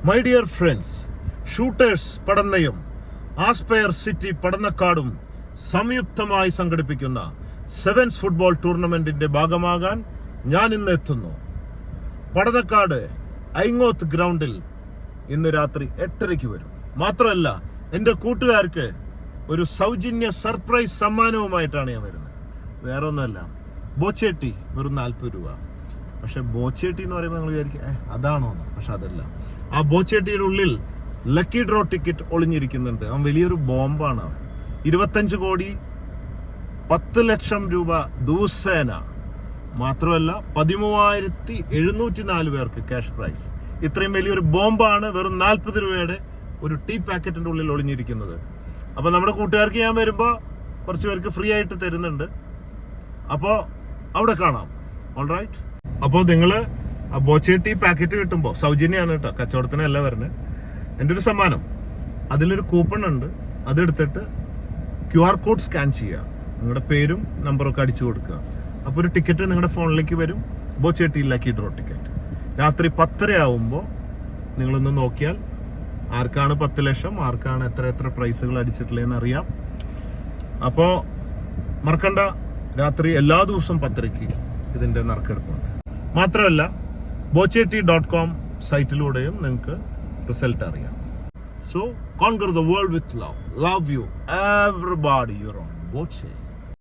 My dear friends, shooters പടന്നയും aspire city പടന്നക്കാടും സംയുക്തമായി സംഘടിപ്പിക്കുന്ന സെവൻസ് ഫുട്ബോൾ ടൂർണമെന്റിന്റെ ഭാഗമാകാൻ ഞാൻ ഇന്ന് എത്തുന്നു. പടന്നക്കാട് ഐങ്ങോത്ത് ഗ്രൗണ്ടിൽ ഇന്ന് രാത്രി 8:30 വരും. മാത്രമല്ല, എൻ്റെ കൂട്ടുകാർക്ക് ഒരു സൗജന്യ സർപ്രൈസ് സമ്മാനവുമായിട്ടാണ് ഞാൻ വരുന്നത്. വേറെ ഒന്നുമല്ല, ബോച്ചേട്ടി വെറും 40 രൂപ. പക്ഷെ ബോച്ചേട്ടി എന്ന് പറയുമ്പോൾ നിങ്ങൾ വിചാരിക്കുക അതാണോ? പക്ഷെ അതല്ല. ആ ബോച്ചേട്ടിയുടെ ഉള്ളിൽ ലക്കി ഡ്രോ ടിക്കറ്റ് ഒളിഞ്ഞിരിക്കുന്നുണ്ട്. അവൻ വലിയൊരു ബോംബാണ്. അവൻ 25 കോടി 10 ലക്ഷം രൂപ ദിവസേന. മാത്രമല്ല 13,704 പേർക്ക് ക്യാഷ് പ്രൈസ്. ഇത്രയും വലിയൊരു ബോംബാണ് വെറും 40 രൂപയുടെ ഒരു ടീ പാക്കറ്റിന്റെ ഉള്ളിൽ ഒളിഞ്ഞിരിക്കുന്നത്. അപ്പോൾ നമ്മുടെ കൂട്ടുകാർക്ക് ഞാൻ വരുമ്പോൾ കുറച്ച് പേർക്ക് ഫ്രീ ആയിട്ട് തരുന്നുണ്ട്. അപ്പോൾ അവിടെ കാണാം. ഓൾറൈറ്റ്. അപ്പോൾ നിങ്ങൾ ആ ബോച്ചേട്ടി പാക്കറ്റ് കിട്ടുമ്പോൾ സൗജന്യമാണ് കേട്ടോ, കച്ചവടത്തിനല്ല വരുന്നത്. എൻ്റെ ഒരു സമ്മാനം, അതിലൊരു കൂപ്പൺ ഉണ്ട്. അതെടുത്തിട്ട് QR കോഡ് സ്കാൻ ചെയ്യുക, നിങ്ങളുടെ പേരും നമ്പറൊക്കെ അടിച്ചു കൊടുക്കുക. അപ്പോൾ ഒരു ടിക്കറ്റ് നിങ്ങളുടെ ഫോണിലേക്ക് വരും. ബോച്ചേട്ടി ലക്കി ഡ്രോ ടിക്കറ്റ്. രാത്രി 10:30 ആവുമ്പോൾ നിങ്ങളൊന്ന് നോക്കിയാൽ ആർക്കാണ് 10 ലക്ഷം, ആർക്കാണ് എത്ര പ്രൈസുകൾ അടിച്ചിട്ടുള്ളതെന്ന് അറിയാം. അപ്പോൾ മറക്കണ്ട, രാത്രി എല്ലാ ദിവസവും 10:30 ഇതിൻ്റെ നറുക്കെടുപ്പുണ്ട്. മാത്രമല്ല bochetti.com സൈറ്റിലൂടെയും നിങ്ങൾക്ക് റിസൾട്ട് അറിയാം. So conquer the world with love. Love you, everybody. You're on Boche.